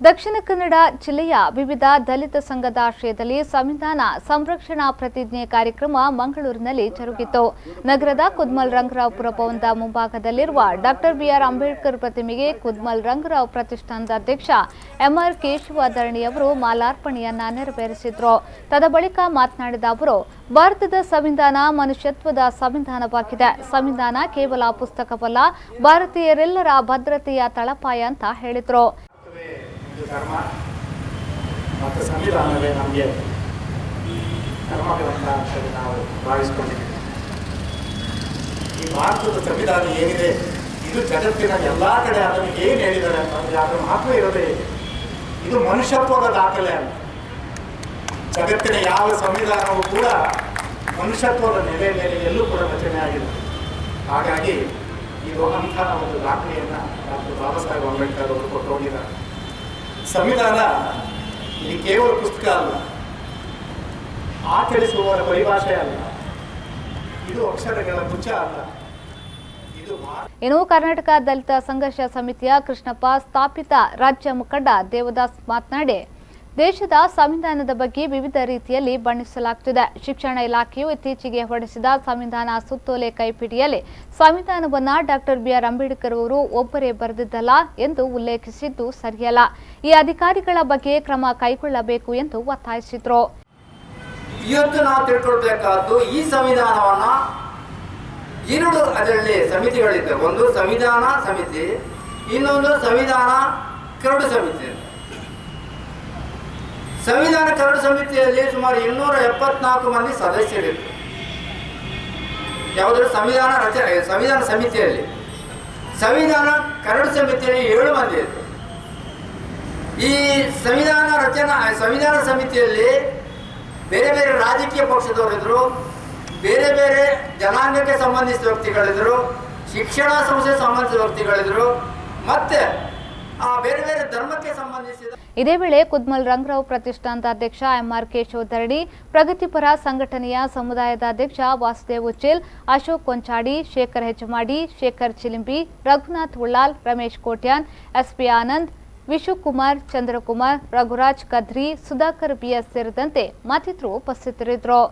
ದಕ್ಷಿಣ ಕನ್ನಡ ಜಿಲ್ಲೆಯ ವಿವಿಧ ದಲಿತ ಸಂಘದ ಆಶ್ರಯದಲ್ಲಿ ಸಂವಿಧಾನ ಸಂರಕ್ಷಣಾ ಪ್ರತಿಜ್ಞೆ ಕಾರ್ಯಕ್ರಮ ಮಂಗಳೂರಿನಲ್ಲಿ ಜರುಗಿತು. ನಗರದ ಕುದ್ಮಲ್ ರಂಗರಾವ್ಪುರ ಭವನದ ಮುಂಭಾಗದಲ್ಲಿರುವ ಡಾಕ್ಟರ್ ಬಿಆರ್ ಅಂಬೇಡ್ಕರ್ ಪ್ರತಿಮೆಗೆ ಕುದ್ಮಲ್ ರಂಗರಾವ್ ಪ್ರತಿಷ್ಠಾನದ ಅಧ್ಯಕ್ಷ ಎಂಆರ್ ಕೇಶವಾಧರಣಿ ಅವರು ಮಾಲಾರ್ಪಣೆಯನ್ನ ನೆರವೇರಿಸಿದರು. ತದಬಳಿಕ ಮಾತನಾಡಿದ ಅವರು, ಭಾರತದ ಸಂವಿಧಾನ ಮನುಷ್ಯತ್ವದ ಸಂವಿಧಾನವಾಗಿದೆ. ಸಂವಿಧಾನ ಕೇವಲ ಪುಸ್ತಕವಲ್ಲ, ಭಾರತೀಯರೆಲ್ಲರ ಭದ್ರತೆಯ ತಳಪಾಯ ಅಂತ ಹೇಳಿದರು. ಧರ್ಮ ಮತ್ತು ಸಂವಿಧಾನವೇ ನಮಗೆ ಧರ್ಮಗ್ರಂಥ ಅಂತ ನಾವು ಭಾವಿಸಿಕೊಂಡಿದ್ದೀವಿ. ಈ ಭಾರತದ ಸಂವಿಧಾನ ಏನಿದೆ ಇದು ಜಗತ್ತಿನ ಎಲ್ಲ ಕಡೆ ಅದನ್ನು ಏನು ಹೇಳಿದ್ದಾರೆ ಅಂತಂದರೆ ಅದರ ಮಹತ್ವ ಇರೋದೇ ಇದೆ. ಇದು ಮನುಷ್ಯತ್ವದ ದಾಖಲೆ ಅಲ್ಲ. ಜಗತ್ತಿನ ಯಾವ ಸಂವಿಧಾನವೂ ಕೂಡ ಮನುಷ್ಯತ್ವದ ನೆಲೆ ಮೇಲೆ ಎಲ್ಲೂ ಕೂಡ ರಚನೆ ಆಗಿದೆ. ಹಾಗಾಗಿ ಇದು ಅಂಥ ಒಂದು ದಾಖಲೆಯನ್ನು ಡಾಕ್ಟರ್ ಬಾಬಾ ಸಾಹೇಬ್ ಅಂಬೇಡ್ಕರ್ ಅವರು ಕೊಟ್ಟು ಹೋಗಿದ್ದಾರೆ. ಸಂವಿಧಾನ ಇದು ಕೇವಲ ಪುಸ್ತಕ ಅಲ್ಲ, ಆಚರಿಸುವವರ ಪರಿಭಾಷೆ ಅಲ್ಲ, ಇದು ಅಕ್ಷರಗಳ ಗುಚ್ಛ ಅಲ್ಲ. ಇನ್ನು ಕರ್ನಾಟಕ ದಲಿತ ಸಂಘರ್ಷ ಸಮಿತಿಯ ಕೃಷ್ಣಪ್ಪ, ಸ್ಥಾಪಿತ ರಾಜ್ಯ ಮುಖಂಡ ದೇವದಾಸ್ ಮಾತನಾಡಿ, ದೇಶದ ಸಂವಿಧಾನದ ಬಗ್ಗೆ ವಿವಿಧ ರೀತಿಯಲ್ಲಿ ಬಣ್ಣಿಸಲಾಗುತ್ತಿದೆ. ಶಿಕ್ಷಣ ಇಲಾಖೆಯು ಇತ್ತೀಚೆಗೆ ಹೊರಡಿಸಿದ ಸಂವಿಧಾನ ಸುತ್ತೋಲೆ ಕೈಪಿಡಿಯಲ್ಲಿ ಸಂವಿಧಾನವನ್ನ ಡಾಕ್ಟರ್ ಬಿಆರ್ ಅಂಬೇಡ್ಕರ್ ಅವರು ಒಬ್ಬರೇ ಬರೆದಿದ್ದಲ್ಲ ಎಂದು ಉಲ್ಲೇಖಿಸಿದ್ದು ಸರಿಯಲ್ಲ. ಈ ಅಧಿಕಾರಿಗಳ ಬಗ್ಗೆ ಕ್ರಮ ಕೈಗೊಳ್ಳಬೇಕು ಎಂದು ಒತ್ತಾಯಿಸಿದರು. ಇವತ್ತು ನಾವು ತಿಳ್ಕೊಳ್ಬೇಕಾದ್ದು ಈ ಸಂವಿಧಾನವನ್ನ ಎರಡು ಅದರಲ್ಲಿ ಸಮಿತಿಗಳಿದ್ದ, ಒಂದು ಸಂವಿಧಾನ ಸಮಿತಿ, ಇನ್ನೊಂದು ಸಂವಿಧಾನ ಕರಡು ಸಮಿತಿ. ಸಂವಿಧಾನ ಕರಡು ಸಮಿತಿಯಲ್ಲಿ ಸುಮಾರು 274 ಮಂದಿ ಸದಸ್ಯರಿದ್ದರು. ಯಾವುದಾದ್ರು ಸಂವಿಧಾನ ಸಮಿತಿಯಲ್ಲಿ. ಸಂವಿಧಾನ ಕರಡು ಸಮಿತಿಯಲ್ಲಿ 7 ಮಂದಿ ಇದ್ದರು. ಈ ಸಂವಿಧಾನ ಸಮಿತಿಯಲ್ಲಿ ಬೇರೆ ಬೇರೆ ರಾಜಕೀಯ ಪಕ್ಷದವರಿದ್ದರು, ಬೇರೆ ಬೇರೆ ಜನಾಂಗಕ್ಕೆ ಸಂಬಂಧಿಸಿದ ವ್ಯಕ್ತಿಗಳಿದ್ದರು, ಶಿಕ್ಷಣ ಸಂಸ್ಥೆಗೆ ಸಂಬಂಧಿಸಿದ ವ್ಯಕ್ತಿಗಳಿದ್ದರು, ಮತ್ತೆ ಬೇರೆ ಬೇರೆ ಧರ್ಮಕ್ಕೆ ಸಂಬಂಧಿಸಿದ. ಇದೇ ವೇಳೆ ಕುದ್ಮಲ್ ರಂಗರಾವ್ ಪ್ರತಿಷ್ಠಾನದ ಅಧ್ಯಕ್ಷ ಎಂಆರ್ ಕೇಶವಧರಣಿ, ಪ್ರಗತಿಪರ ಸಂಘಟನೆಯ ಸಮುದಾಯದ ಅಧ್ಯಕ್ಷ ವಾಸುದೇವ್ ಉಚ್ಚಿಲ್, ಅಶೋಕ್ ಕೊಂಚಾಡಿ, ಶೇಖರ್ ಹೆಜ್ಮಾಡಿ, ಶೇಖರ್ ಚಿಲಿಂಬಿ, ರಘುನಾಥ್ ಉಳ್ಳಾಲ್, ರಮೇಶ್ ಕೋಟ್ಯಾನ್, ಎಸ್ಪಿ ಆನಂದ್, ವಿಶುಕುಮಾರ್, ಚಂದ್ರಕುಮಾರ್, ರಘುರಾಜ್ ಕದ್ರಿ, ಸುಧಾಕರ್ ಬಿಎಸ್ ಸೇರಿದಂತೆ ಮತ್ತಿತರರು ಉಪಸ್ಥಿತರಿದ್ದರು.